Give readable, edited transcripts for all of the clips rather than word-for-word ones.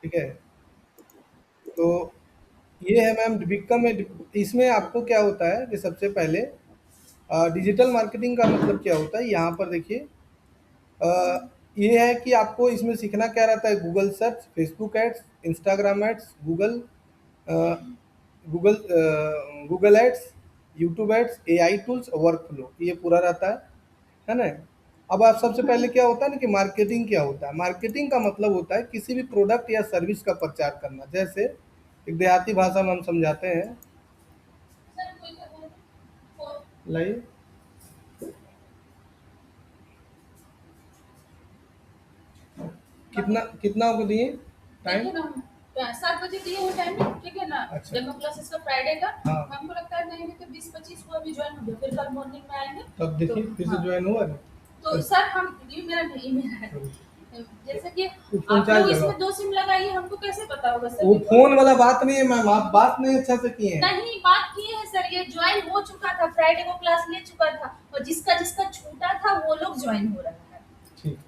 ठीक है। तो ये है मैम बिकम ए, इसमें आपको क्या होता है कि सबसे पहले डिजिटल मार्केटिंग का मतलब क्या होता है यहाँ पर देखिए। ये है कि आपको इसमें सीखना क्या रहता है, Google search, Facebook ads, Instagram ads, Google Google ads, YouTube ads, AI tools, workflow, ये पूरा रहता है ना। अब आप सबसे पहले क्या होता है ना कि मार्केटिंग क्या होता है। मार्केटिंग का मतलब होता है किसी भी प्रोडक्ट या सर्विस का प्रचार करना। जैसे एक देहाती भाषा में हम समझाते हैं, लाइए कितना कितना आपको दिए टाइम। देखिए ना 7 बजे दिए हुए टाइम में, ठीक है ना। अच्छा, डेमो क्लासेस का फ्राइडे का। हाँ, हमको लगता है नहीं तो 20-25 को अभी ज्वाइन हो गया, फिर कल मॉर्निंग में आएंगे। तब देखिए तो फिर से हाँ ज्वाइन हुआ ना। तो सर हम ये मेरा ईमेल है, जैसे कि आप लोग इसमें 2 सिम लगाइए, हमको कैसे पता होगा सर। वो फोन वाला बात नहीं है मैम, आप बात नहीं अच्छा से किए हैं। नहीं बात किए हैं सर, ये ज्वाइन हो चुका था, फ्राइडे को क्लास ले चुका था, और जिसका जिसका छूटा था वो लोग ज्वाइन हो रहा है। ठीक,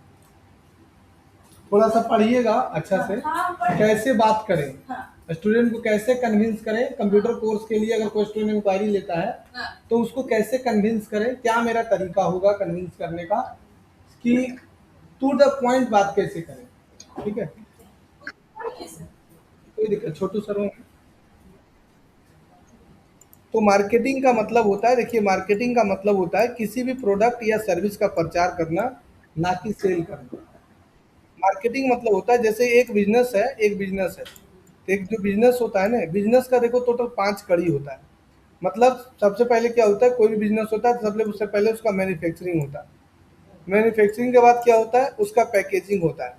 थोड़ा सा पढ़िएगा अच्छा से। हाँ, कैसे बात करें, हाँ, स्टूडेंट को कैसे कन्विंस करें। कंप्यूटर कोर्स के लिए अगर कोई स्टूडेंट इंक्वायरी लेता है, हाँ, तो उसको कैसे कन्विंस करें, क्या मेरा तरीका होगा कन्विंस करने का, कि टू द पॉइंट बात कैसे करें। ठीक है, कोई दिक्कत छोटू सर होंगे। तो मार्केटिंग का मतलब होता है, देखिए मार्केटिंग का मतलब होता है किसी भी प्रोडक्ट या सर्विस का प्रचार करना, ना कि सेल करना। मार्केटिंग मतलब होता है जैसे एक बिजनेस है। तो एक जो बिजनेस होता है ना, बिजनेस का देखो टोटल 5 कड़ी होता है। मतलब सबसे पहले क्या होता है, कोई भी बिजनेस होता है तो सबसे उससे पहले उसका मैन्युफैक्चरिंग होता है। मैन्युफैक्चरिंग के बाद क्या होता है, उसका पैकेजिंग होता है।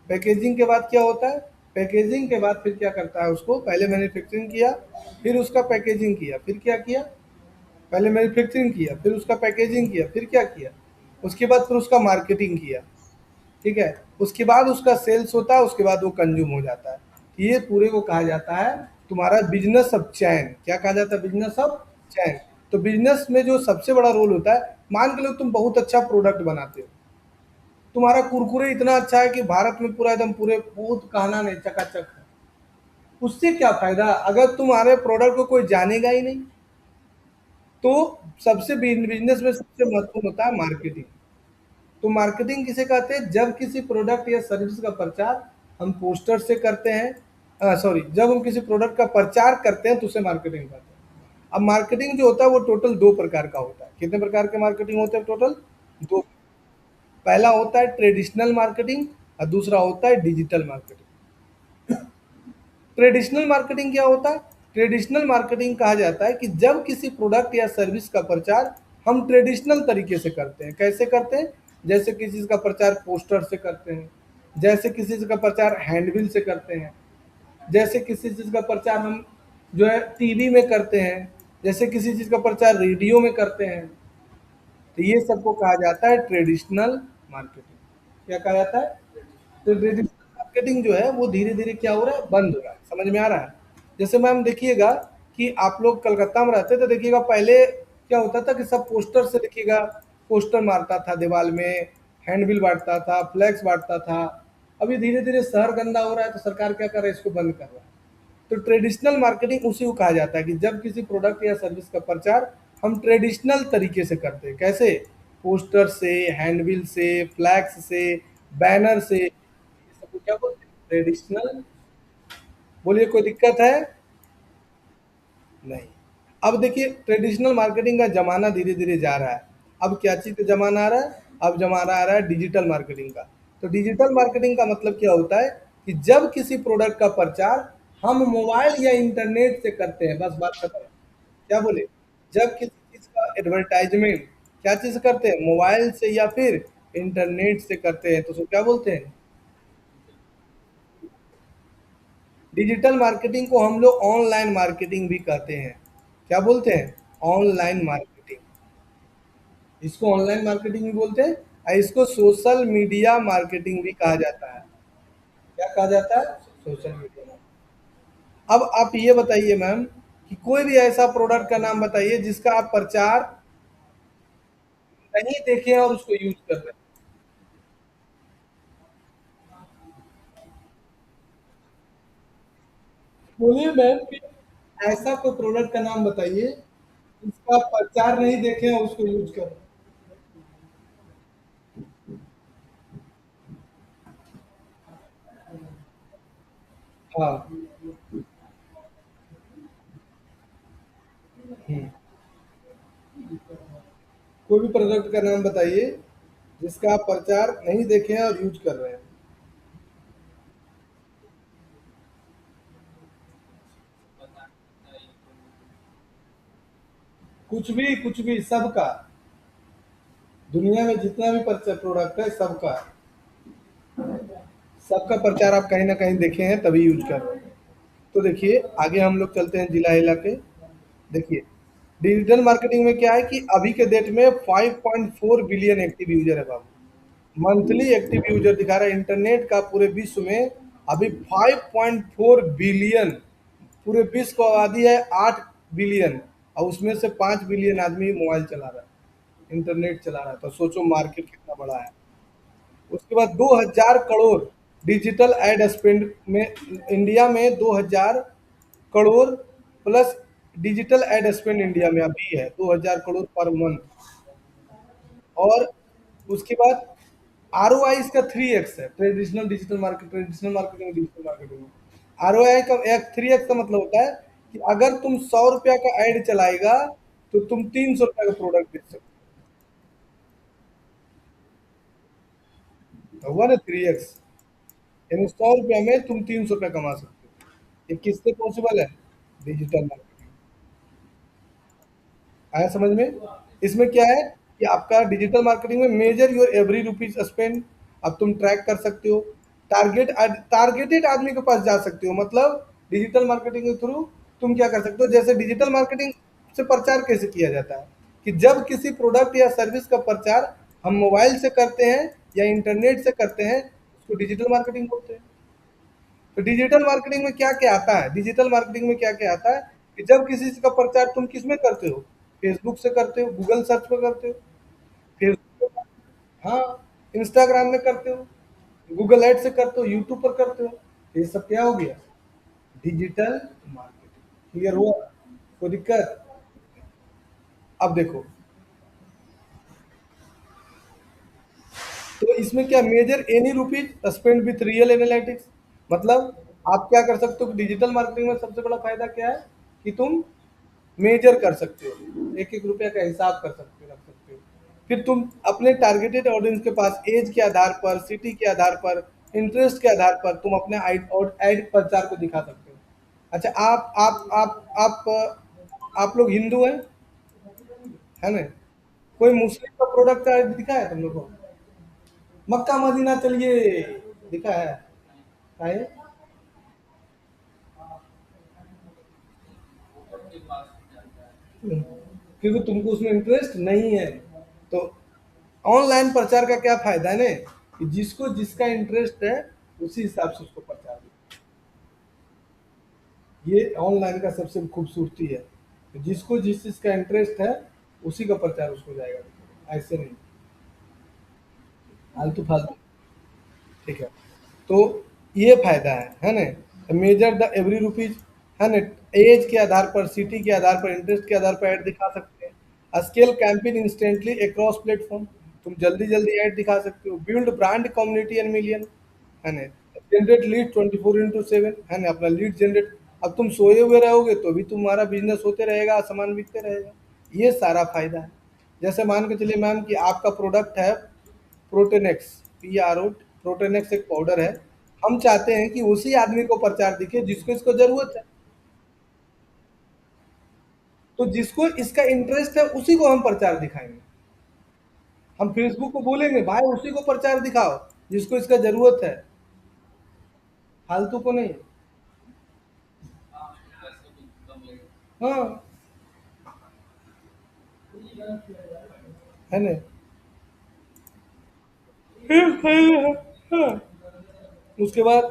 पैकेजिंग के बाद क्या होता है, पैकेजिंग के बाद फिर क्या करता है, उसको पहले मैन्युफैक्चरिंग किया, फिर उसका पैकेजिंग किया, फिर क्या किया, पहले मैन्युफैक्चरिंग किया, फिर उसका पैकेजिंग किया, फिर क्या किया, उसके बाद फिर उसका मार्केटिंग किया। ठीक है, उसके बाद उसका सेल्स होता है, उसके बाद वो कंज्यूम हो जाता है। ये पूरे को कहा जाता है तुम्हारा बिजनेस ऑफ चैन। क्या कहा जाता है, बिजनेस ऑफ चैन। तो बिजनेस में जो सबसे बड़ा रोल होता है, मान के लो तुम बहुत अच्छा प्रोडक्ट बनाते हो, तुम्हारा कुरकुरे इतना अच्छा है कि भारत में पूरा एकदम पूरे बहुत कहना नहीं चकाचक है, उससे क्या फायदा अगर तुम्हारे प्रोडक्ट को कोई जानेगा ही नहीं। तो सबसे बिजनेस में सबसे महत्वपूर्ण होता है मार्केटिंग। तो मार्केटिंग किसे कहते हैं, जब किसी प्रोडक्ट या सर्विस का प्रचार हम पोस्टर से करते हैं, सॉरी, जब हम किसी प्रोडक्ट का प्रचार करते हैं तो उसे मार्केटिंग कहते हैं। अब मार्केटिंग जो होता है वो टोटल 2 प्रकार का होता है। कितने प्रकार के मार्केटिंग होते हैं टोटल, 2। पहला होता है ट्रेडिशनल मार्केटिंग, और दूसरा होता है डिजिटल मार्केटिंग। ट्रेडिशनल मार्केटिंग क्या होता है, ट्रेडिशनल मार्केटिंग कहा जाता है कि जब किसी प्रोडक्ट या सर्विस का प्रचार हम ट्रेडिशनल तरीके से करते हैं। कैसे करते हैं, जैसे किसी चीज़ का प्रचार पोस्टर से करते हैं, जैसे किसी चीज़ का प्रचार हैंडबिल से करते हैं, जैसे किसी चीज़ का प्रचार हम जो है टीवी में करते हैं, जैसे किसी चीज़ का प्रचार रेडियो में करते हैं। तो ये सबको कहा जाता है ट्रेडिशनल मार्केटिंग। क्या कहा जाता है, तो ट्रेडिशनल मार्केटिंग जो है वो धीरे धीरे क्या हो रहा है, बंद हो रहा है। समझ में आ रहा है। जैसे मैम देखिएगा कि आप लोग कलकत्ता में रहते, तो देखिएगा पहले क्या होता था कि सब पोस्टर से, देखिएगा पोस्टर मारता था दीवार में, हैंडबिल बांटता था, फ्लैक्स बांटता था। अभी धीरे धीरे शहर गंदा हो रहा है तो सरकार क्या कर रहा है, इसको बंद कर रहा है। तो ट्रेडिशनल मार्केटिंग उसी को कहा जाता है कि जब किसी प्रोडक्ट या सर्विस का प्रचार हम ट्रेडिशनल तरीके से करते हैं। कैसे, पोस्टर से, हैंडबिल से, फ्लैक्स से, बैनर से, ये सबको क्या बोलते हैं, ट्रेडिशनल। बोलिए कोई दिक्कत है, नहीं। अब देखिए ट्रेडिशनल मार्केटिंग का जमाना धीरे धीरे जा रहा है। अब क्या चीज़ का जमाना आ रहा है, अब जमाना आ रहा है डिजिटल मार्केटिंग का। तो डिजिटल मार्केटिंग का मतलब क्या होता है कि जब किसी प्रोडक्ट का प्रचार हम मोबाइल या इंटरनेट से करते हैं, बस बात खत्म। क्या बोले, जब किसी चीज़ का एडवर्टाइजमेंट क्या चीज़ से करते हैं, मोबाइल से या फिर इंटरनेट से करते हैं, तो उसको क्या बोलते हैं, डिजिटल मार्केटिंग को हम लोग ऑनलाइन मार्केटिंग भी कहते हैं। क्या बोलते हैं, ऑनलाइन मार्केटिंग। इसको ऑनलाइन मार्केटिंग भी बोलते हैं, और इसको सोशल मीडिया मार्केटिंग भी कहा जाता है। क्या कहा जाता है, सोशल मीडिया। अब आप ये बताइए मैम कि कोई भी ऐसा प्रोडक्ट का नाम बताइए जिसका आप प्रचार नहीं देखे और उसको यूज कर रहे हैं। बोलिए मैम कि ऐसा कोई प्रोडक्ट का नाम बताइए जिसका प्रचार नहीं देखे और उसको यूज करें। हाँ। कोई भी प्रोडक्ट का नाम बताइए जिसका आप प्रचार नहीं देखे हैं और यूज कर रहे हैं। कुछ भी सबका, दुनिया में जितना भी प्रचार प्रोडक्ट है सबका, सबका प्रचार आप कहीं ना कहीं देखे हैं तभी यूज कर रहे हैं। तो देखिए आगे हम लोग चलते हैं जिला हिला के। देखिए डिजिटल मार्केटिंग में क्या है कि अभी के डेट में 5.4 बिलियन एक्टिव यूजर है बाबू। मंथली एक्टिव यूजर दिखा रहा है इंटरनेट का पूरे विश्व में। अभी 5.4 बिलियन, पूरे विश्व की आबादी है 8 बिलियन, और उसमें से 5 बिलियन आदमी मोबाइल चला रहा है, इंटरनेट चला रहा है। तो सोचो मार्केट कितना बड़ा है। उसके बाद 2000 करोड़ डिजिटल एड स्पेंड में, इंडिया में 2000 crore plus digital ad spend India में अभी है 2000 करोड़ पर मंथ। और उसके बाद आर ओ आई इसका 3x है, traditional digital market, traditional marketing digital marketing में आर ओ आई का एक 3x का मतलब होता है कि अगर तुम 100 रुपया का एड चलाएगा तो तुम 300 रुपया का प्रोडक्ट बेच सकते हो। हुआ ना 3x, यानी 100 रुपया में तुम 300 रुपया कमा सकते हो। ये किससे पॉसिबल है? Digital marketing. आया समझ में? इसमें क्या है कि आपका डिजिटल मार्केटिंग में major your every rupees spend, अब तुम ट्रैक कर सकते हो। टारगेटेड आदमी के पास जा सकते हो, मतलब डिजिटल मार्केटिंग के थ्रू तुम क्या कर सकते हो। जैसे डिजिटल मार्केटिंग से प्रचार कैसे किया जाता है कि जब किसी प्रोडक्ट या सर्विस का प्रचार हम मोबाइल से करते हैं या इंटरनेट से करते हैं, उसको डिजिटल मार्केटिंग बोलते हैं। तो डिजिटल मार्केटिंग में क्या क्या आता है, डिजिटल मार्केटिंग में क्या क्या आता है कि जब किसी का प्रचार तुम किस में करते हो, फेसबुक से करते हो, गूगल सर्च पे करते हो, फेसबुक पे, हाँ, इंस्टाग्राम में करते हो, गूगल एड से करते हो, यूट्यूब पर करते हो। ये सब क्या हो गया? Digital marketing. क्लियर हुआ? कोई दिक्कत? अब देखो, तो इसमें क्या major any rupees spend with real analytics, मतलब आप क्या कर सकते हो डिजिटल मार्केटिंग में सबसे बड़ा फायदा क्या है कि तुम मेजर कर सकते हो, एक एक रुपया का हिसाब कर सकते हो, रख सकते हो। फिर तुम अपने टारगेटेड ऑडियंस के पास एज के आधार पर, सिटी के आधार पर, इंटरेस्ट के आधार पर तुम अपने एड प्रचार को दिखा सकते हो। अच्छा आप लोग हिंदू हैं, है ना? कोई मुस्लिम का प्रोडक्ट का ऐड दिखा है तुम लोग को? मक्का मदीना चलिए, दिखा है? काहे? क्योंकि तुमको उसमें इंटरेस्ट नहीं है। तो ऑनलाइन प्रचार का क्या फायदा है ने कि जिसको जिसका इंटरेस्ट है उसी हिसाब से उसको प्रचार दो। ये ऑनलाइन का सबसे खूबसूरती है कि जिसको जिस चीज का इंटरेस्ट है उसी का प्रचार उसको जाएगा, ऐसे नहीं फालतू फालतू। ठीक है, तो ये फायदा है ना? मेजर द एवरी रुपीज, है ना? एज के आधार पर, सिटी के आधार पर, इंटरेस्ट के आधार पर ऐड दिखा सकते हैं। Scale campaign instantly across platform, तुम जल्दी जल्दी ऐड दिखा सकते हो। Build brand community and million, है ना? जनरेट लीड 24/7, है ना? अपना लीड जनरेट, अब तुम सोए हुए रहोगे तो भी तुम्हारा बिजनेस होते रहेगा, सामान बिकते रहेगा। ये सारा फायदा है। जैसे मान के चलिए मैम कि आपका प्रोडक्ट है प्रोटेनेक्स, पी आर ओ, प्रोटेनेक्स एक पाउडर है। हम चाहते हैं कि उसी आदमी को प्रचार दिखे जिसको इसको जरूरत है। तो जिसको इसका इंटरेस्ट है उसी को हम प्रचार दिखाएंगे। हम फेसबुक को बोलेंगे भाई उसी को प्रचार दिखाओ जिसको इसका जरूरत है, फालतू को नहीं। हाँ, है ना? हाँ। उसके बाद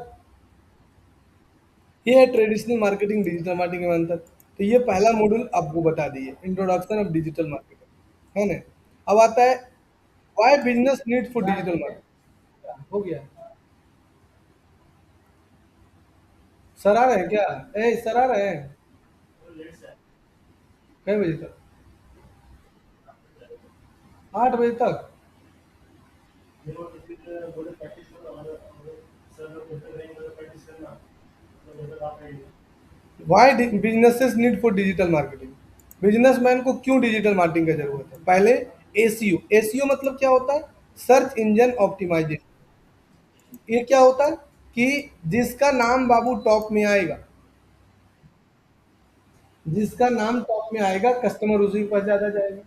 ये है ट्रेडिशनल मार्केटिंग डिजिटल मार्केटिंग में अंतर। तो ये पहला मॉड्यूल आपको बता दिए, इंट्रोडक्शन ऑफ डिजिटल मार्केटिंग, है ना? अब आता है why business need for digital marketing. हो गया। सर आ रहे हैं क्या? ए सर आ रहे हैं? कई बजे तक? 8 बजे तक? Why businesses need for digital marketing? Businessman को क्यों डिजिटल मार्केटिंग की जरूरत है? पहले एसीओ। एसीओ मतलब क्या होता है? Search engine optimisation. ये क्या होता है? कि जिसका नाम बाबू टॉप में आएगा, जिसका नाम टॉप में आएगा कस्टमर उसी के पास ज्यादा जाएगा।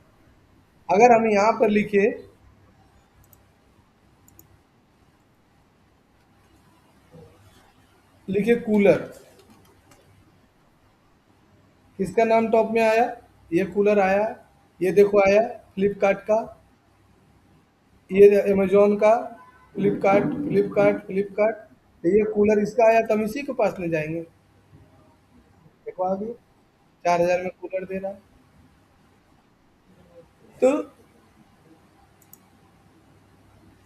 अगर हम यहाँ पर लिखे, लिखे कूलर, किसका नाम टॉप में आया? ये कूलर आया, ये देखो आया फ्लिपकार्ट का, ये अमेजोन का, फ्लिपकार्ट फ्लिपकार्ट फ्लिपकार्ट। तो ये कूलर इसका आया तो हम इसी के पास ले जाएंगे। देखो आ गया, 4,000 में कूलर दे रहा है। तो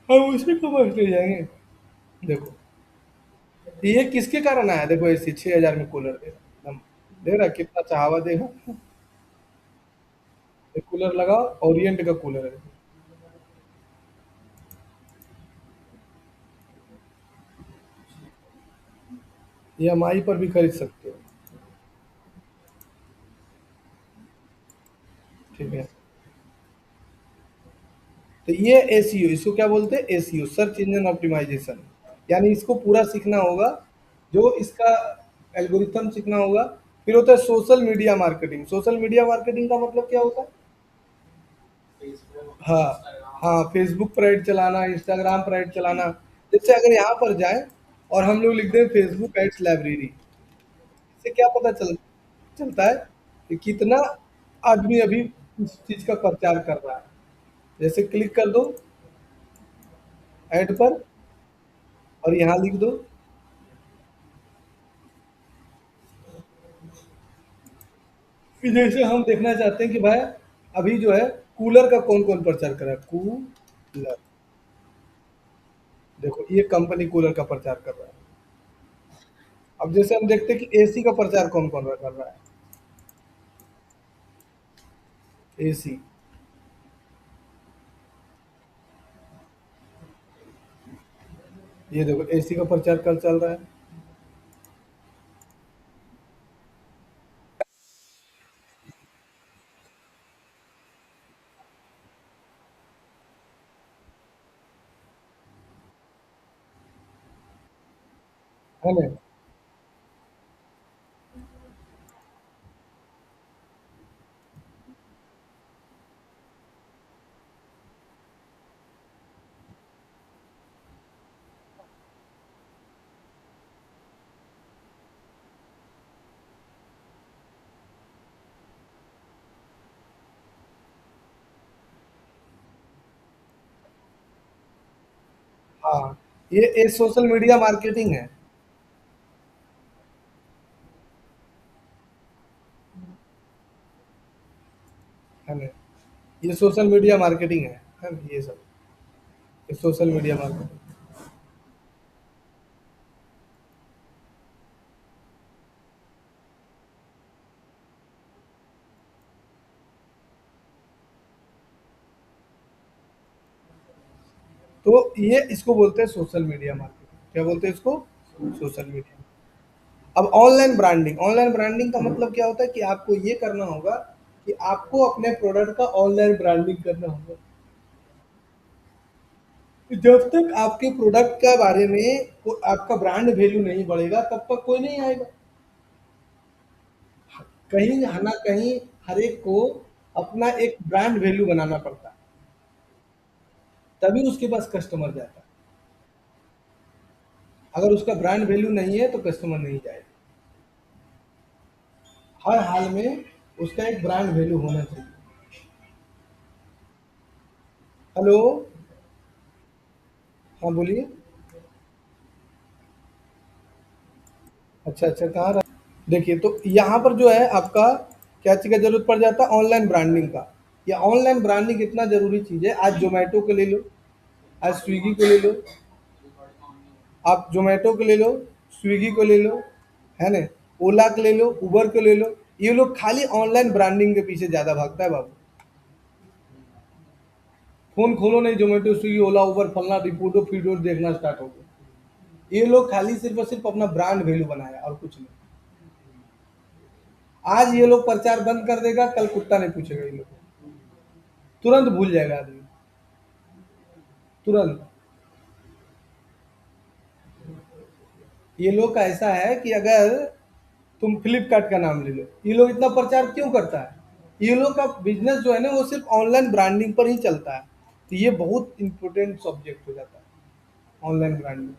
हम उसी के पास ले जाएंगे। देखो ये किसके कारण आया? देखो एसी 6,000 में कूलर दे रहा, हम दे रहा, कितना चाहवा देगा। ये कूलर लगाओ, ओरिएंट का कूलर है। EMI पर भी खरीद सकते हो। ठीक है। तो ये एसीओ, इसको क्या बोलते हैं? SEO, search engine optimisation. यानी इसको पूरा सीखना होगा, जो इसका एल्गोरिथम सीखना होगा। फिर होता है social media marketing. Social media marketing का मतलब क्या होता है? हाँ, हाँ, फेसबुक पर ऐड चलाना, इंस्टाग्राम पर ऐड चलाना। जैसे अगर यहाँ पर जाए और हम लोग लिख दें फेसबुक एड्स लाइब्रेरी, इससे क्या पता चलता है कि कितना आदमी अभी उस चीज का प्रचार कर रहा है। जैसे क्लिक कर दो ऐड पर और यहाँ लिख दो कि जैसे हम देखना चाहते हैं कि भाई अभी जो है कूलर का कौन कौन प्रचार कर रहा है। कूलर, देखो ये कंपनी कूलर का प्रचार कर रहा है। अब जैसे हम देखते हैं कि एसी का प्रचार कौन कौन कर रहा है। एसी, ये देखो एसी का प्रचार कल चल रहा है। है ना? हाँ, ये सोशल मीडिया मार्केटिंग है ना? ये सोशल मीडिया मार्केटिंग है ना? ये सब, ये सोशल मीडिया मार्केटिंग। तो ये इसको बोलते हैं सोशल मीडिया मार्केटिंग। क्या बोलते हैं इसको? Social media. अब ऑनलाइन ब्रांडिंग, ऑनलाइन ब्रांडिंग का मतलब क्या होता है कि आपको ये करना होगा कि आपको अपने प्रोडक्ट का ऑनलाइन ब्रांडिंग करना होगा। जब तक आपके प्रोडक्ट के बारे में आपका ब्रांड वैल्यू नहीं बढ़ेगा तब तक कोई नहीं आएगा। कहीं ना कहीं हर एक को अपना एक ब्रांड वैल्यू बनाना पड़ता है, तभी उसके पास कस्टमर जाता है। अगर उसका ब्रांड वैल्यू नहीं है तो कस्टमर नहीं जाएगा। हर हाल में उसका एक ब्रांड वैल्यू होना चाहिए। हेलो। हाँ बोलिए। अच्छा अच्छा, कहाँ रहा? देखिए तो यहाँ पर जो है आपका क्या चीज़ का जरूरत पड़ जाता है? ऑनलाइन ब्रांडिंग का। या ऑनलाइन ब्रांडिंग इतना जरूरी चीज़ है, आज जोमेटो को ले लो, आज स्विगी को ले लो, आप जोमेटो को ले लो, स्विगी को ले लो, है ना? ओला के ले लो, उबर के ले लो, ये लोग खाली ऑनलाइन ब्रांडिंग के पीछे ज़्यादा भागता है बाबू। फ़ोन खोलो नहीं, ज़ोमैटो, स्विगी, ओला, उबर, फलना, रिपोर्टो, फीडो देखना स्टार्ट हो गए। ये लोग खाली सिर्फ़ और सिर्फ़ अपना ब्रांड वैल्यू बनाया और कुछ नहीं। आज ये लोग प्रचार बंद कर देगा, कल कुत्ता नहीं पूछेगा ये लोग को। तुरंत भूल जाएगा आदमी, तुरंत। ये लोग का ऐसा है कि अगर तुम फ्लिपकार्ट का नाम ले लो, ये लोग इतना प्रचार क्यों करता है? ये लोग का बिजनेस जो है ना वो सिर्फ ऑनलाइन ब्रांडिंग पर ही चलता है। तो ये बहुत इंपॉर्टेंट सब्जेक्ट हो जाता है ऑनलाइन ब्रांडिंग।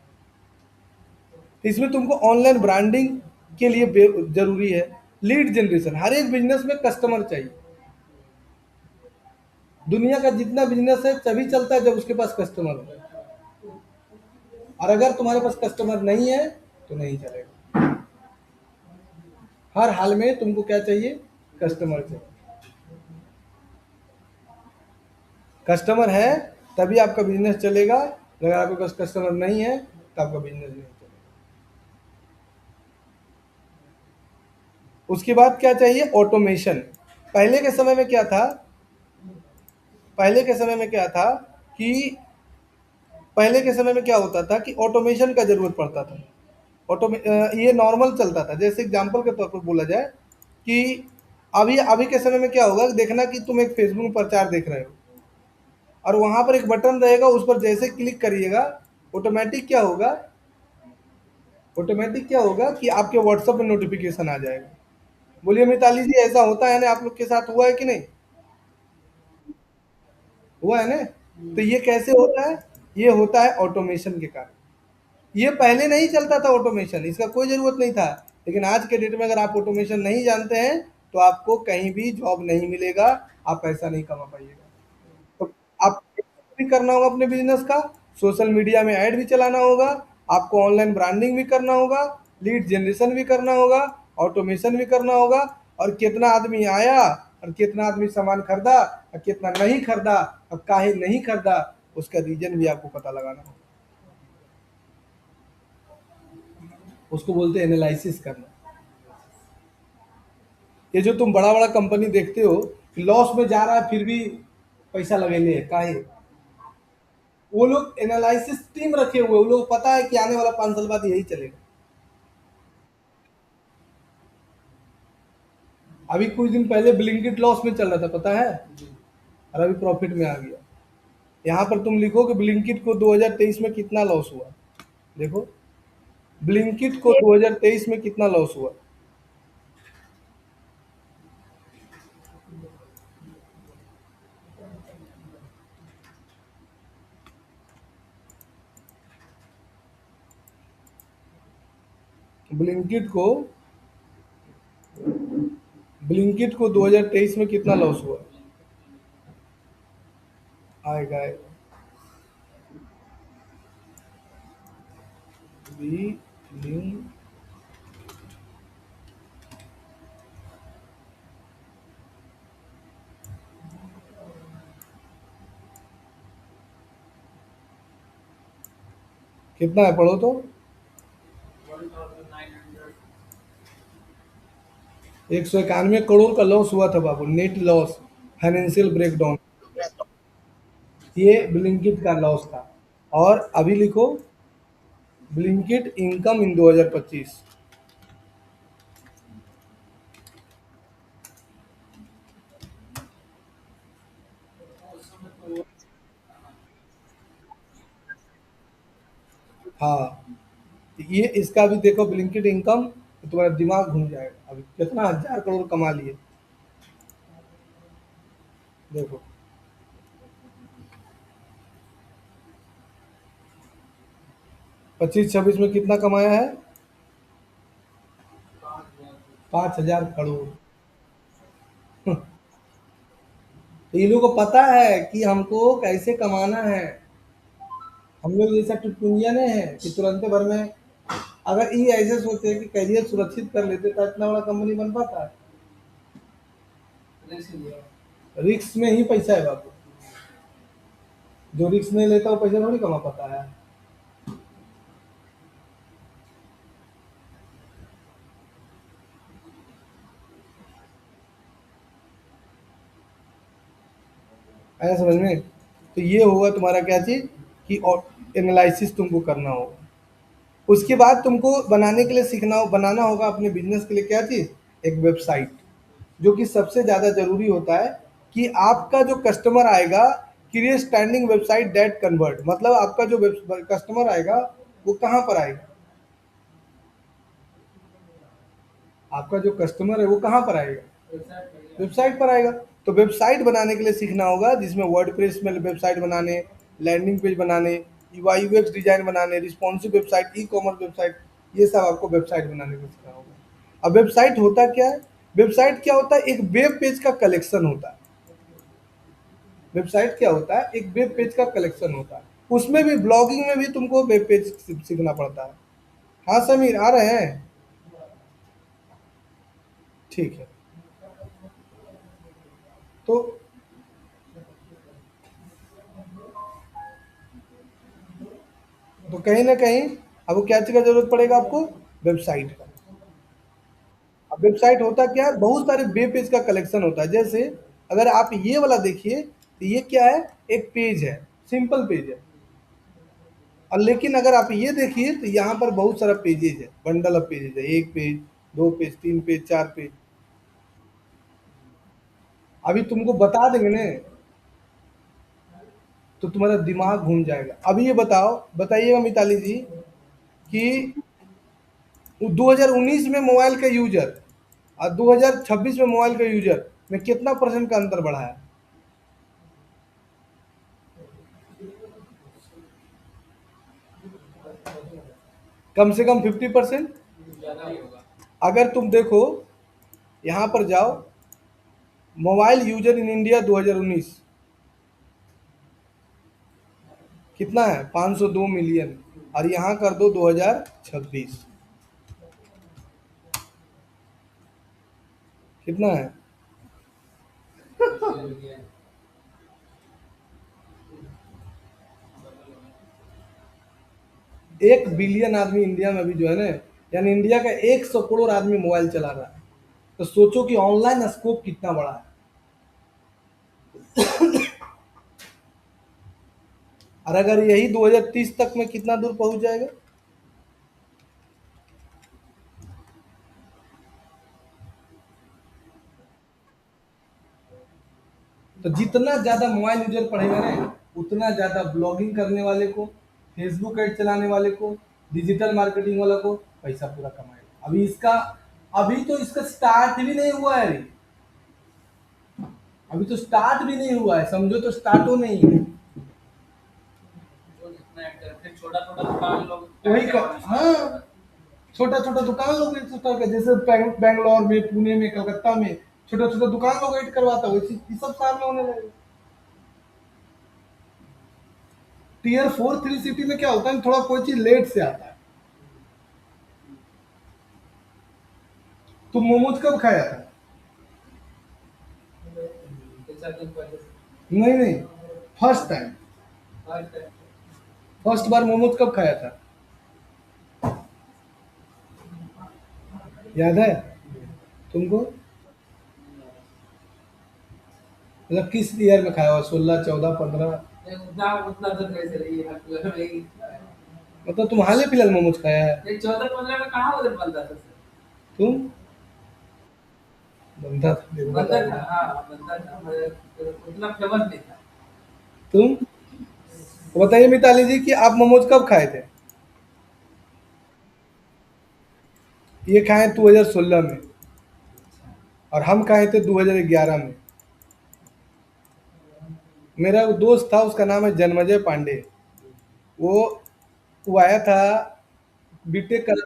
तो इसमें तुमको ऑनलाइन ब्रांडिंग के लिए जरूरी है लीड जनरेशन। हर एक बिजनेस में कस्टमर चाहिए। दुनिया का जितना बिजनेस है तभी चलता है जब उसके पास कस्टमर हो। और अगर तुम्हारे पास कस्टमर नहीं है तो नहीं चलेगा। हर हाल में तुमको क्या चाहिए? कस्टमर चाहिए। कस्टमर है तभी आपका बिजनेस चलेगा, अगर आपके पास कस्टमर नहीं है तो आपका बिजनेस नहीं चलेगा। उसके बाद क्या चाहिए? ऑटोमेशन। पहले के समय में क्या था? पहले के समय में क्या था कि पहले के समय में क्या होता था कि ऑटोमेशन का जरूरत पड़ता था। ये नॉर्मल चलता था। जैसे एग्जांपल के तौर पर बोला जाए कि अभी अभी के समय में क्या होगा, देखना कि तुम एक फेसबुक में प्रचार देख रहे हो और वहां पर एक बटन रहेगा, उस पर जैसे क्लिक करिएगा ऑटोमेटिक क्या होगा? ऑटोमेटिक क्या होगा कि आपके व्हाट्सएप में नोटिफिकेशन आ जाएगा। बोलिए मिताली जी, ऐसा होता है ना? आप लोग के साथ हुआ है कि नहीं? हुआ है ना? तो ये कैसे होता है? ये होता है ऑटोमेशन के कारण। ये पहले नहीं चलता था ऑटोमेशन, इसका कोई ज़रूरत नहीं था। लेकिन आज के डेट में अगर आप ऑटोमेशन नहीं जानते हैं तो आपको कहीं भी जॉब नहीं मिलेगा, आप पैसा नहीं कमा पाइएगा। तो आप भी करना होगा अपने बिजनेस का, सोशल मीडिया में ऐड भी चलाना होगा, आपको ऑनलाइन ब्रांडिंग भी करना होगा, लीड जनरेशन भी करना होगा, ऑटोमेशन भी करना होगा। और कितना आदमी आया और कितना आदमी सामान खरीदा और कितना नहीं खरीदा और काहे नहीं खरीदा, उसका रीजन भी आपको पता लगाना होगा। उसको बोलते हैं एनालिसिस करना। ये जो तुम बड़ा बड़ा कंपनी देखते हो लॉस में जा रहा है फिर भी पैसा लगेंगे काहे? वो लोग एनालिसिस टीम रखे हुए, वो लोग पता है कि आने वाला 5 साल बाद यही चलेगा। अभी कुछ दिन पहले ब्लिंकिट लॉस में चल रहा था, पता है? और अभी प्रॉफिट में आ गया। यहाँ पर तुम लिखो कि ब्लिंकिट को 2023 में कितना लॉस हुआ। देखो, ब्लिंकिट को 2023 में कितना लॉस हुआ। ब्लिंकिट को ब्लिंकिट को 2023 में कितना लॉस हुआ? आएगा आएगा। ब्लिंक कितना है पढ़ो तो। 191 करोड़ का लॉस हुआ था बाबू, नेट लॉस, फाइनेंशियल ब्रेकडाउन। ये ब्लिंकिट का लॉस था। और अभी लिखो ब्लिंकिट इनकम इन 2025। हाँ, ये इसका भी देखो ब्लिंकिट इनकम, तो तुम्हारा दिमाग घूम जाएगा। अभी कितना 1000 करोड़ कमा लिए, देखो। 25-26 में कितना कमाया है? 5000 करोड़। तो ये लोगों को पता है कि हमको कैसे कमाना है। हम लोग जैसा टुटपुंजिया नहीं है कि तुरंत भर में। अगर ये ऐसे सोचे कि करियर सुरक्षित कर लेते तो इतना बड़ा कंपनी बन पाता है? रिस्क में ही पैसा है बाबू। जो रिस्क नहीं लेता वो पैसा थोड़ी कमा पाता है। आया समझ में? तो ये होगा तुम्हारा क्या चीज़ कि एनालिसिस तुमको करना होगा। उसके बाद तुमको बनाने के लिए बनाना होगा अपने बिजनेस के लिए क्या चीज़, एक वेबसाइट, जो कि सबसे ज़्यादा ज़रूरी होता है कि आपका जो कस्टमर आएगा, create standing website that convert, मतलब आपका जो कस्टमर आएगा वो कहाँ पर आएगा, आपका जो कस्टमर है वो कहाँ पर आएगा, वेबसाइट पर आएगा। तो वेबसाइट बनाने के लिए सीखना होगा, जिसमें वर्डप्रेस में वेबसाइट बनाने, लैंडिंग पेज बनाने, यूआई यूएक्स डिजाइन बनाने, responsive website, e commerce website, ये सब आपको वेबसाइट बनाने में सीखना होगा। अब वेबसाइट होता क्या है, वेबसाइट क्या होता है, एक वेब पेज का कलेक्शन होता है। वेबसाइट क्या होता है, एक वेब पेज का कलेक्शन होता है। उसमें भी ब्लॉगिंग में भी तुमको वेब पेज सीखना पड़ता है। हाँ समीर आ रहे हैं, ठीक है। तो कहीं ना कहीं अब क्या चीज़ का जरूरत पड़ेगा आपको, वेबसाइट का। अब वेबसाइट होता क्या है, बहुत सारे वेब पेज का कलेक्शन होता है। जैसे अगर आप ये वाला देखिए तो ये क्या है, एक पेज है, सिंपल पेज है। और लेकिन अगर आप ये देखिए तो यहाँ पर बहुत सारा पेजेज है, बंडल ऑफ पेजेज है, एक पेज, दो पेज, तीन पेज, चार पेज। अभी तुमको बता देंगे ना तो तुम्हारा दिमाग घूम जाएगा। अभी ये बताइएगा मिताली जी कि 2019 में मोबाइल का यूजर और 2026 में मोबाइल का यूजर में कितना परसेंट का अंतर बढ़ा है। कम से कम 50%। अगर तुम देखो, यहाँ पर जाओ, मोबाइल यूजर इन इंडिया 2019 कितना है, 502 मिलियन। और यहाँ कर दो 2026 कितना है, 1 बिलियन आदमी इंडिया में अभी जो है ना, यानी इंडिया का 100 करोड़ आदमी मोबाइल चला रहा है। तो सोचो कि ऑनलाइन स्कोप कितना बड़ा है। और अगर यही 2030 तक में कितना दूर पहुंच जाएगा। तो जितना ज्यादा मोबाइल यूजर पढ़ेगा ना, उतना ज्यादा ब्लॉगिंग करने वाले को, फेसबुक ऐड चलाने वाले को, डिजिटल मार्केटिंग वाला को पैसा पूरा कमाएगा। अभी तो इसका स्टार्ट भी नहीं हुआ है रे। अभी तो स्टार्ट भी नहीं हुआ है, समझो तो स्टार्ट हो नहीं है। वही का, हाँ, छोटा छोटा दुकान लोग ऐड करके, जैसे बैंगलोर में, पुणे में, कलकत्ता में छोटा छोटा दुकान लोग ऐड करवाता है, वैसे ये सब सामने होने लगे। टीयर 4 3 सिटी में क्या होता है, थोड़ा कोई चीज लेट से आता है। तुम मोमोज कब खाया था? नहीं नहीं, फर्स्ट टाइम, फर्स्ट बार मोमोज कब खाया था, याद है तुमको? मतलब किस ईयर में खाया हुआ, 16, 14, 15? मतलब तुम हाल ही फिलहाल मोमोज खाया है? तुम बंदा था, तुम तो बताइए मिताली जी कि आप मोमोज कब खाए थे? ये खाए 2016 में, और हम खाए थे 2011 में। मेरा वो दोस्त था, उसका नाम है जन्मजय पांडे। वो वो आया था बीटेक कर,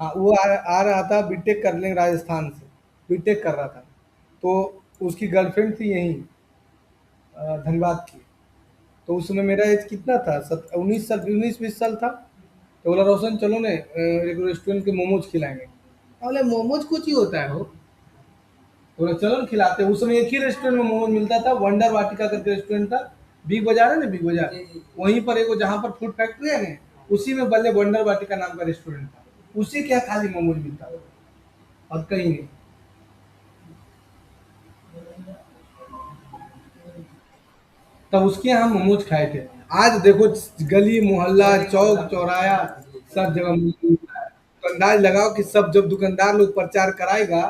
हाँ वो आ रहा था बीटेक करने राजस्थान से, बीटेक कर रहा था। तो उसकी गर्लफ्रेंड थी यहीं, धनबाद की। तो उस समय मेरा एज कितना था, 19 साल, 19 20 साल था। तो बोला रोशन चलो ने एक रेस्टोरेंट के मोमोज खिलाएंगे। बोले मोमोज कुछ ही होता है वो। तो बोला चलो न खिलाते हैं। उस समय एक ही रेस्टोरेंट में मोमोज मिलता था, वंडर वाटिका करके रेस्टोरेंट था, बिग बाजार है ना, बिग बाजार, वहीं पर एक जहाँ पर फूड फैक्ट्री है ना, उसी में बल्ले वंडर वाटिका नाम का रेस्टोरेंट था। उसी के यहाँ खाली मोमोज मिलता था, और कहीं नहीं। तब उसके यहाँ हम मोमोज खाए थे। आज देखो गली मोहल्ला चौक चौराया सब जगह मोमोज मिलता है। तो अंदाज लगाओ कि सब जब दुकानदार लोग प्रचार कराएगा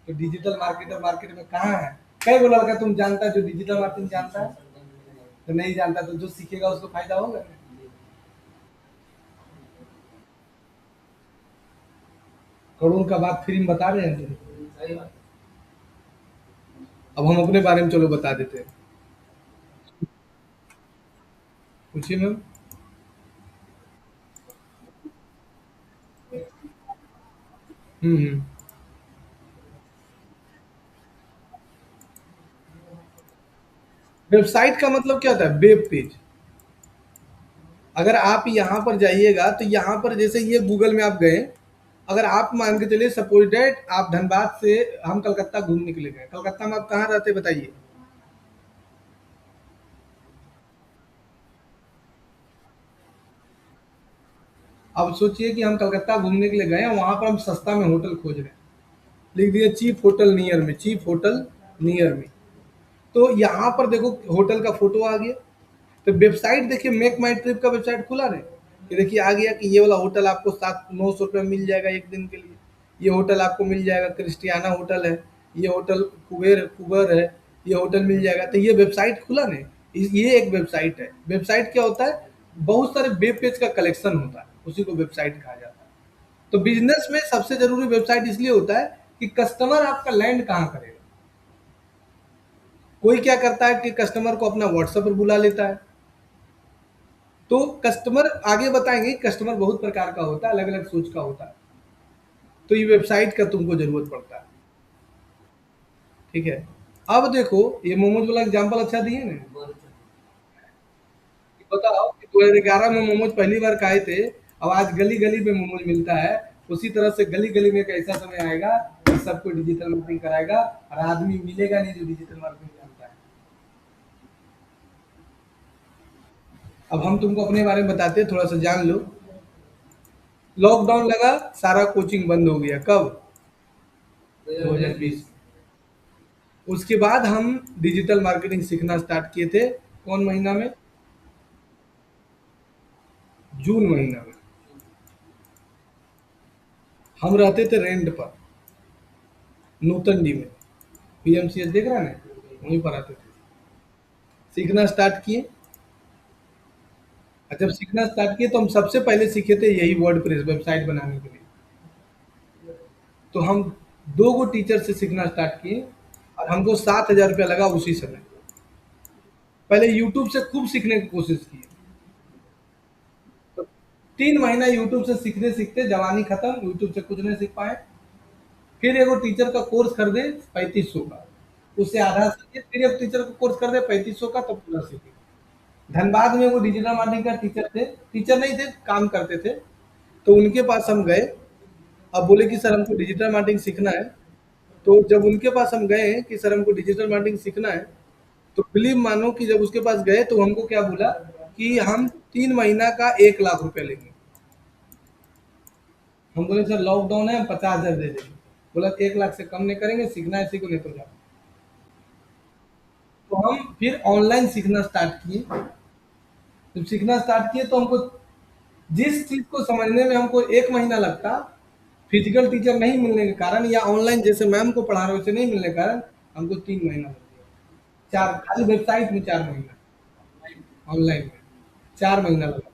तो डिजिटल मार्केटर मार्केट में कहाँ है? कई गो लड़का तुम जानता है जो डिजिटल मार्केटिंग जानता है? तो नहीं जानता, तो जो सीखेगा उसको फायदा होगा। करोड़ का बात फ्री में बता रहे हैं तुम। अब हम अपने बारे में चलो बता देते हैं। पूछिए मैम। हम्म। वेबसाइट का मतलब क्या होता है? Web page. अगर आप यहाँ पर जाइएगा तो यहाँ पर जैसे ये गूगल में आप गए, अगर आप मान के चलिए सपोज डेट आप धनबाद से हम कलकत्ता घूमने के लिए गए, कलकत्ता में आप कहाँ रहते बताइए? अब सोचिए कि हम कलकत्ता घूमने के लिए गए हैं, वहां पर हम सस्ता में होटल खोज रहे हैं, लिख दिए चीप होटल नियर में, चीप होटल नियर में। तो यहाँ पर देखो होटल का फोटो आ गया। तो वेबसाइट देखिए, मेक माई ट्रिप का वेबसाइट खुला नहीं, ये देखिए आ गया कि ये वाला होटल आपको 700-900 रुपये मिल जाएगा एक दिन के लिए। ये होटल आपको मिल जाएगा, क्रिस्टियाना होटल है, ये होटल कुबेर कुबर है, ये होटल मिल जाएगा। तो ये वेबसाइट खुला नहीं, ये एक वेबसाइट है। वेबसाइट क्या होता है? बहुत सारे वेब पेज का कलेक्शन होता है, उसी को वेबसाइट कहा जाता है। तो बिजनेस में सबसे जरूरी वेबसाइट इसलिए होता है कि कस्टमर आपका लैंड कहाँ करेगा। कोई क्या करता है कि कस्टमर को अपना व्हाट्सएप पर बुला लेता है। तो कस्टमर आगे बताएंगे, कस्टमर बहुत प्रकार का होता है, अलग अलग सोच का होता है। तो ये वेबसाइट का तुमको जरूरत पड़ता है। ठीक है। अब देखो ये मोमोज वाला एग्जांपल अच्छा दिए ना। बताओ कि 2011 में मोमोज पहली बार खाए थे, अब आज गली गली में मोमोज मिलता है। उसी तरह से गली गली में एक ऐसा समय आएगा कि सबको डिजिटल मार्केटिंग कराएगा और आदमी मिलेगा नहीं जो डिजिटल मार्केटिंग जानता है। अब हम तुमको अपने बारे में बताते हैं, थोड़ा सा जान लो। लॉकडाउन लगा, सारा कोचिंग बंद हो गया, कब? 2020। उसके बाद हम डिजिटल मार्केटिंग सीखना स्टार्ट किए थे, कौन महीना में? जून महीना में। हम रहते थे रेंट पर, नूतन डी में, पीएमसीएच देख रहा है ना, वहीं पर आते थे। सीखना स्टार्ट किए। और जब सीखना स्टार्ट किए तो हम सबसे पहले सीखे थे यही वर्ड प्रेस वेबसाइट बनाने के लिए। तो हम दो गो टीचर से सीखना स्टार्ट किए और हमको 7,000 रुपया लगा उसी समय। पहले यूट्यूब से खूब सीखने की कोशिश की। तो 3 महीना यूट्यूब से सीखते सीखते जवानी खत्म, यूट्यूब से कुछ नहीं सीख पाए। फिर एगो टीचर का कोर्स खरीदे 3500 का, उससे आधा सीखे, फिर एक टीचर का कोर्स खरीदे 3500 का, तब पूरा सीखे। धनबाद में वो डिजिटल मार्केटिंग का टीचर थे, टीचर नहीं थे, काम करते थे। तो उनके पास हम गए, अब बोले कि सर हमको डिजिटल मार्केटिंग सीखना है। तो जब उनके पास हम गए कि सर हमको डिजिटल मार्केटिंग सीखना है, तो बिलीव मानो कि जब उसके पास गए तो हमको क्या बोला कि हम 3 महीना का 1 लाख रुपया लेंगे। हम बोले सर लॉकडाउन है, हम 50,000 दे देंगे। बोला 1 लाख से कम नहीं करेंगे, सीखना है सीखो नहीं तो जाओ। तो हम फिर ऑनलाइन सीखना स्टार्ट किए। जब सीखना स्टार्ट किए तो हमको जिस चीज को समझने में हमको 1 महीना लगता, फिजिकल टीचर नहीं मिलने के कारण या ऑनलाइन जैसे मैम को पढ़ा रहे वैसे नहीं मिलने के कारण हमको 3 महीना लग गया। चार, खाली वेबसाइट में 4 महीना, ऑनलाइन में 4 महीना लगा।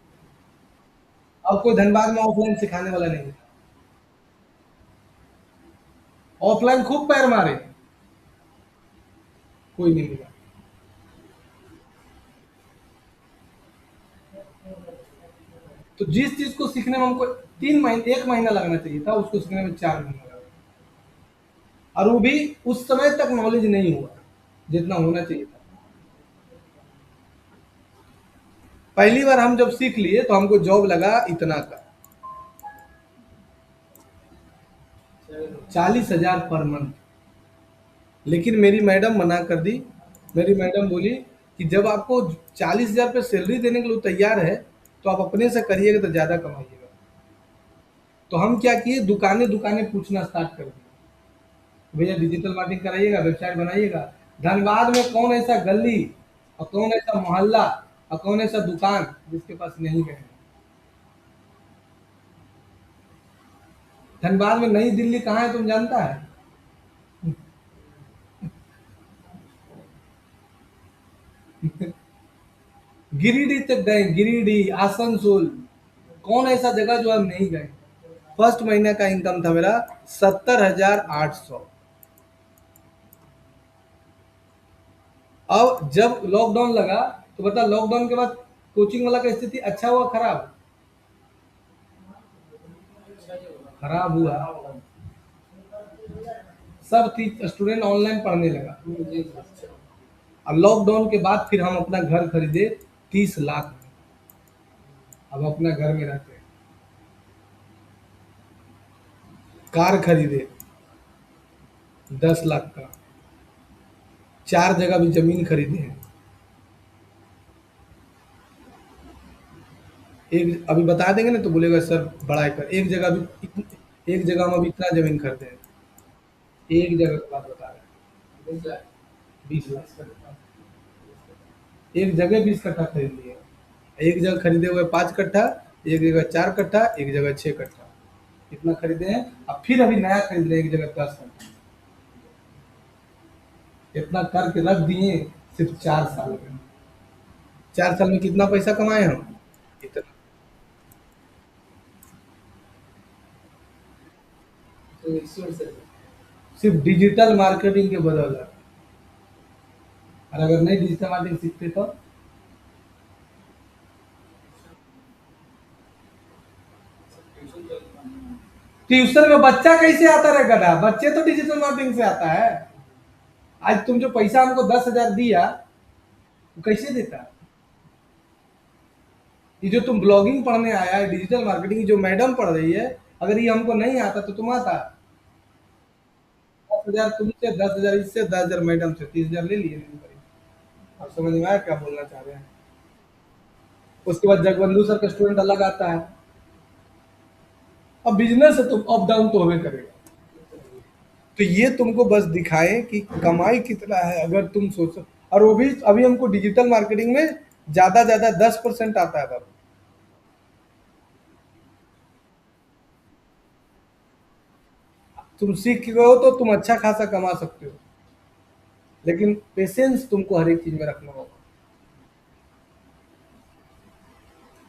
अब कोई धनबाद में ऑफलाइन सिखाने वाला नहीं है। ऑफलाइन खूब पैर मारे, कोई नहीं मिला। तो जिस चीज को सीखने में हमको 3 महीने 1 महीना लगना चाहिए था, उसको सीखने में 4 महीना लगा। और वो भी उस समय तक नॉलेज नहीं हुआ जितना होना चाहिए था। पहली बार हम जब सीख लिए तो हमको जॉब लगा इतना का, 40,000 पर मंथ। लेकिन मेरी मैडम मना कर दी। मेरी मैडम बोली कि जब आपको 40,000 रुपये सैलरी देने के लिए तैयार है तो आप अपने से करिएगा तो ज़्यादा कमाइएगा। तो हम क्या किए, दुकानें दुकानें पूछना स्टार्ट कर दिए, भैया डिजिटल मार्केटिंग कराइएगा, वेबसाइट बनाइएगा। धनबाद में कौन ऐसा गली और कौन ऐसा मोहल्ला और कौन ऐसा दुकान जिसके पास नहीं गए हैं। धनबाद में नई दिल्ली कहाँ है तुम जानता है? गिरिडीह तक गए, गिरिडीह, आसनसोल। कौन ऐसा जगह जो हम नहीं गए। फर्स्ट महीने का इनकम था मेरा 70,800। अब जब लॉकडाउन लगा तो बता, लॉकडाउन के बाद कोचिंग वाला का स्थिति अच्छा हुआ खराब? खराब हुआ। सब स्टूडेंट ऑनलाइन पढ़ने लगा। अब लॉकडाउन के बाद फिर हम अपना घर खरीदे 30 लाख में। अब अपना घर में रहते हैं। कार खरीदे 10 लाख का। 4 जगह भी जमीन खरीदे हैं। एक अभी बता देंगे ना तो बोलेगा सर बढ़ाई कर, एक जगह भी, एक जगह हम अभी इतना जमीन खरीदे हैं। एक जगह की बात बता रहे हैं। 20 लाख। एक जगह 20 कट्ठा खरीद लिए। एक जगह खरीदे हुए 5 कट्ठा, एक जगह 4 कट्ठा, एक जगह 6 कट्ठा। इतना खरीदे हैं। अब फिर अभी नया खरीद रहे हैं, एक जगह 10 कट्ठा। इतना करके रख दिए सिर्फ 4 साल में। 4 साल में कितना पैसा कमाए हम? इतना। सिर्फ डिजिटल मार्केटिंग के बदौलत। और अगर नहीं डिजिटल मार्केटिंग सीखते तो ट्यूशन में बच्चा कैसे आता रहे गधा, बच्चे तो डिजिटल मार्केटिंग से आता है। आज तुम जो पैसा हमको 10,000 दिया, वो कैसे देता? ये जो तुम ब्लॉगिंग पढ़ने आया है, डिजिटल मार्केटिंग जो मैडम पढ़ रही है, अगर ये हमको नहीं आता तो तुम आता? 10,000 तुमसे, 10,000 इससे, 10,000 मैडम से, 30,000 ले लिए नहीं करीब। आप समझ में आया क्या बोलना चाह रहे हैं? उसके बाद जगबंधु सर का स्टूडेंट अलग आता है। अब बिजनेस है तो अप डाउन तो होवे करेगा। तो ये तुमको बस दिखाए कि कमाई कितना है अगर तुम सोचो। और वो भी अभी हमको डिजिटल मार्केटिंग में ज्यादा 10% आता है बाबू। तुम सीख गए हो तो तुम अच्छा खासा कमा सकते हो। लेकिन पेशेंस तुमको हर एक चीज में रखना होगा।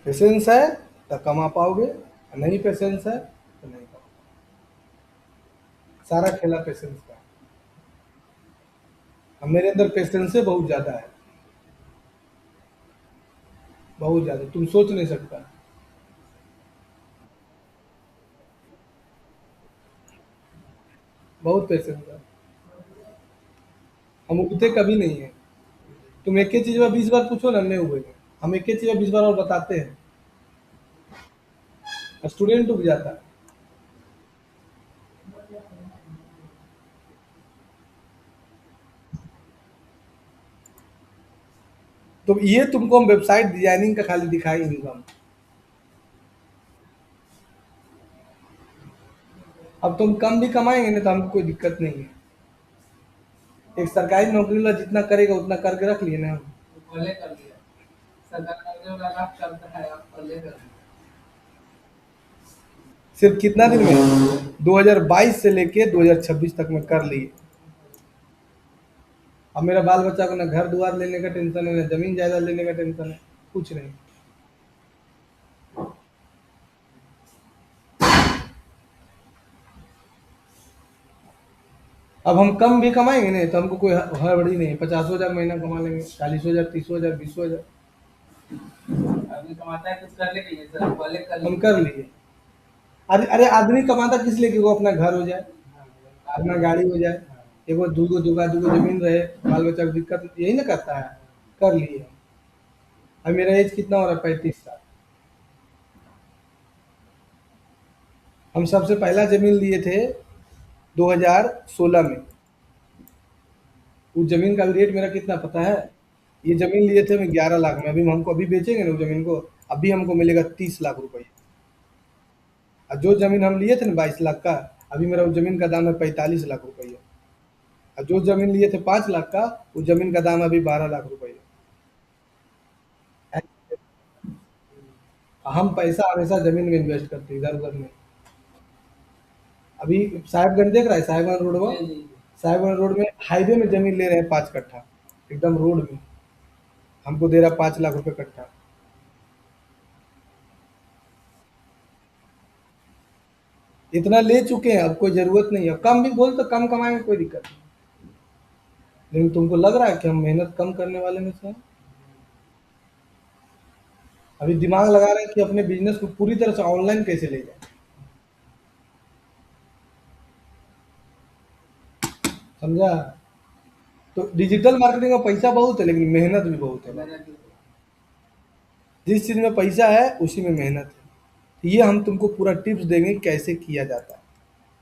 पेशेंस है तो कमा पाओगे, नहीं पेशेंस है तो नहीं कमा। सारा खेला पेशेंस का है। अब मेरे अंदर पेशेंस से बहुत ज्यादा है। बहुत ज्यादा, तुम सोच नहीं सकता। बहुत पेशेंस है। हम उगते कभी नहीं है। तुम एक ही चीज में 20 बार पूछो ना, नहीं उगेगा। हम एक ही चीज में 20 बार और बताते हैं, स्टूडेंट उग जाता है। तो ये तुमको हम वेबसाइट डिजाइनिंग का खाली दिखाई इनकम। अब तुम कम भी कमाएंगे ना तो हमको कोई दिक्कत नहीं है। एक सरकारी नौकरी वाला जितना करेगा उतना करके रख लिए ना हम। पहले कर लिया। सरकारी वाला लाभ चलता है, आप पहले कर लिया। सिर्फ कितना दिन में? 2022 से लेके 2026 तक में कर लिए। अब मेरा बाल बच्चा को ना घर द्वार लेने का टेंशन है, ना जमीन जायदाद लेने का टेंशन है। कुछ नहीं। अब हम कम भी कमाएंगे ना तो हमको कोई हड़बड़ी नहीं है। 50,000 महीना कमा लेंगे, 40,000, 30,000, 20,000। आदमी कमाता है कुछ करने के लिए सर, पहले कर हम कर लिए। अरे अरे, आदमी कमाता किस लिए? कि वो अपना घर हो जाए, अपना गाड़ी हो जाए, एगो दूगो दुगा दूगो जमीन रहे, बाल बच्चा को दिक्कत यही ना करता है। कर लिए। अब मेरा एज कितना हो रहा है? 35 साल। हम सबसे पहला जमीन लिए थे 2016 में। उस जमीन का रेट मेरा कितना पता है? ये जमीन लिए थे हम 11 लाख में। अभी हमको अभी बेचेंगे ना उस जमीन को, अभी हमको मिलेगा 30 लाख रुपए। और जो जमीन हम लिए थे ना 22 लाख का, अभी मेरा उस जमीन का दाम है 45 लाख रुपये। और जो जमीन लिए थे 5 लाख का, उस जमीन का दाम अभी 12 लाख रुपये। हम पैसा हमेशा जमीन में इन्वेस्ट करते हैं, इधर उधर नहीं। अभी साहिबगंज देख रहा है, साहिबगंज रोड में, साहिबगंज रोड में हाईवे में जमीन ले रहे हैं 5 कट्ठा, एकदम रोड में। हमको दे रहा 5 लाख रुपए कट्ठा। इतना ले चुके हैं, अब कोई जरूरत नहीं है। कम भी बोल तो कम कमाएंगे, कोई दिक्कत नहीं। लेकिन तुमको लग रहा है कि हम मेहनत कम करने वाले में से हैं? अभी दिमाग लगा रहे हैं कि अपने बिजनेस को पूरी तरह से ऑनलाइन कैसे ले जाए। समझा? तो डिजिटल मार्केटिंग में पैसा बहुत है, लेकिन मेहनत भी बहुत है। जिस चीज में पैसा है उसी में मेहनत है। ये हम तुमको पूरा टिप्स देंगे कैसे किया जाता है।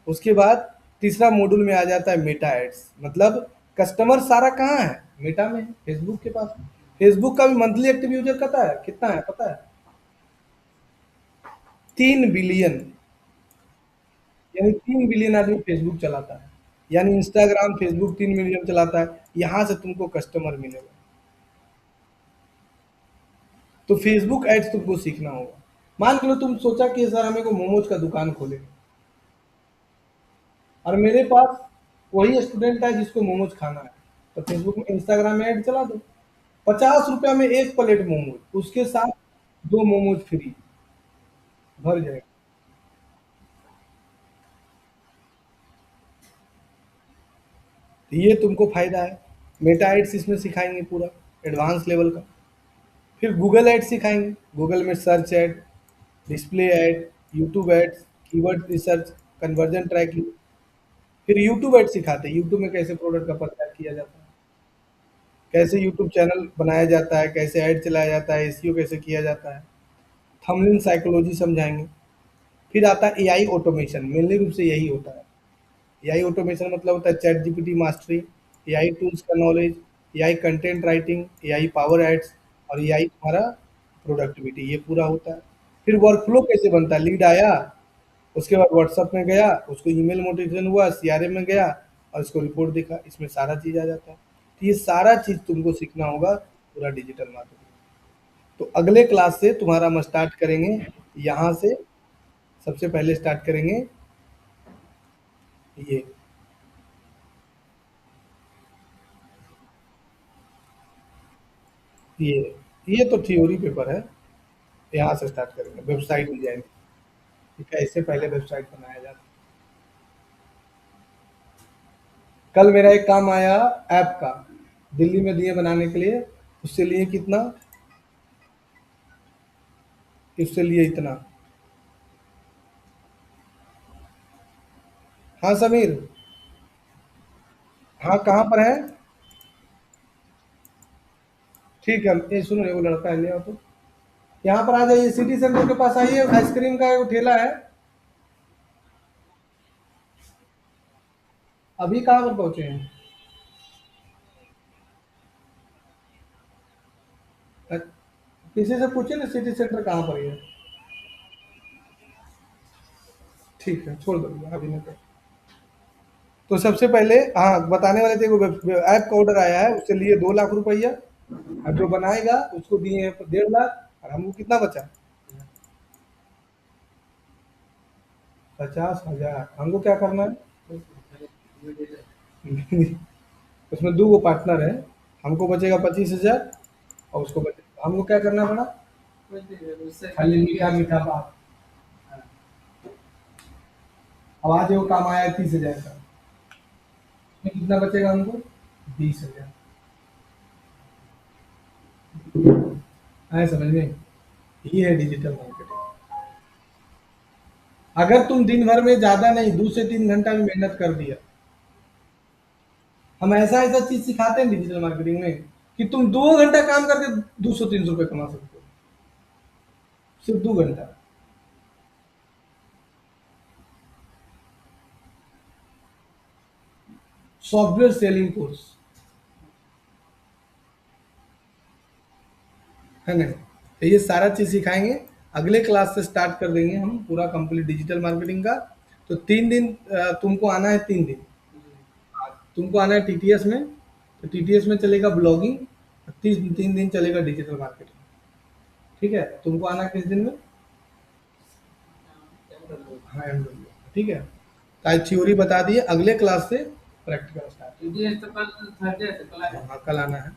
उसके बाद तीसरा मॉड्यूल में आ जाता है मेटा एड्स, मतलब कस्टमर सारा कहाँ है? मेटा में है, फेसबुक के पास। फेसबुक का भी मंथली एक्टिव यूजर पता है कितना है? पता है? 3 बिलियन। यानी 3 बिलियन आदमी फेसबुक चलाता है। यानी इंस्टाग्राम, फेसबुक 3 मिलियन चलाता है। यहाँ से तुमको कस्टमर मिलेगा। तो फेसबुक एड्स तुमको सीखना होगा। मान लो तुम सोचा कि सर हमें को मोमोज का दुकान खोले, और मेरे पास वही स्टूडेंट है जिसको मोमोज खाना है, तो फेसबुक में, इंस्टाग्राम में ऐड चला दो। 50 रुपया में 1 प्लेट मोमोज, उसके साथ 2 मोमोज फ्री, भर जाएगा। तो ये तुमको फायदा है। मेटा एड्स इसमें सिखाएंगे पूरा एडवांस लेवल का। फिर गूगल एड्स सिखाएंगे। गूगल में search ad, display ad, YouTube ads, keyword research, conversion tracking. फिर यूट्यूब एड सिखाते हैं, यूट्यूब में कैसे प्रोडक्ट का प्रचार किया जाता है, कैसे यूट्यूब चैनल बनाया जाता है, कैसे ऐड चलाया जाता है, एसईओ कैसे किया जाता है। थंबनेल साइकोलॉजी समझाएंगे। फिर आता है एआई ऑटोमेशन, मेनली रूप से यही होता है। एआई ऑटोमेशन मतलब होता है chat GPT mastery, AI tools का knowledge, AI content writing, AI power ads, और एआई तुम्हारा प्रोडक्टिविटी, ये पूरा होता है। फिर वर्कफ्लो कैसे बनता है, लीड आया, उसके बाद व्हाट्सएप में गया, उसको ईमेल नोटिफिकेशन हुआ, सीआरएम में गया, और उसको रिपोर्ट दिखा, इसमें सारा चीज़ आ जाता है। तो ये सारा चीज़ तुमको सीखना होगा पूरा डिजिटल मार्केटिंग। तो अगले क्लास से तुम्हारा हम स्टार्ट करेंगे, यहाँ से सबसे पहले स्टार्ट करेंगे ये। ये ये तो थ्योरी पेपर है, यहाँ से स्टार्ट करेंगे वेबसाइट डिजाइन, कि कैसे पहले वेबसाइट बनाया जाता है। कल मेरा एक काम आया ऐप का, दिल्ली में दिए बनाने के लिए। उससे लिए कितना? इससे लिए इतना। हाँ समीर। हाँ कहाँ पर है? ठीक है, ये सुनो, वो लड़का है, ले आओ तो। यहाँ पर आ जाइए, सिटी सेंटर के पास आइए, आइसक्रीम का एक ठेला है। अभी कहाँ पर पहुँचे हैं? किसी से पूछे ना सिटी सेंटर कहाँ पर है। ठीक है, छोड़ दो भैया, अभी नहीं कर। तो सबसे पहले हाँ बताने वाले थे, वो ऐप का ऑर्डर आया है, उससे लिए 2 लाख रुपया। और जो बनाएगा उसको दिए हैं 1.5 लाख, और हमको कितना बचा? 50,000। हमको क्या करना है? उसमें 2 गो पार्टनर है। हमको बचेगा 25,000, और उसको बचेगा, हमको क्या करना पड़ा? खाली मीठा मीठा बात। अब आज वो काम आया 30,000 का, उसमें कितना बचेगा हमको? 20,000। आए समझ में? ये है डिजिटल मार्केटिंग। अगर तुम दिन भर में ज्यादा नहीं 2 से 3 घंटा भी मेहनत कर दिया, हम ऐसा ऐसा चीज सिखाते हैं डिजिटल मार्केटिंग में कि तुम 2 घंटा काम करके 200-300 रुपये कमा सकते हो, सिर्फ 2 घंटा। सॉफ्टवेयर सेलिंग कोर्स है ना? तो ये सारा चीज सिखाएंगे। अगले क्लास से स्टार्ट कर देंगे हम पूरा कंप्लीट डिजिटल मार्केटिंग का। तो 3 दिन तुमको आना है, 3 दिन तुमको आना है टीटीएस में। तो टीटीएस में चलेगा ब्लॉगिंग, 3 दिन चलेगा डिजिटल मार्केटिंग। ठीक है, तुमको आना है किस दिन में? हाँ एमडब्ल्यू, ठीक है। तो आज थ्योरी बता दिए, अगले क्लास से प्रैक्टिकल स्टार्ट। ये तो कल थर्सडे से कल आएगा। हाँ कल आना है।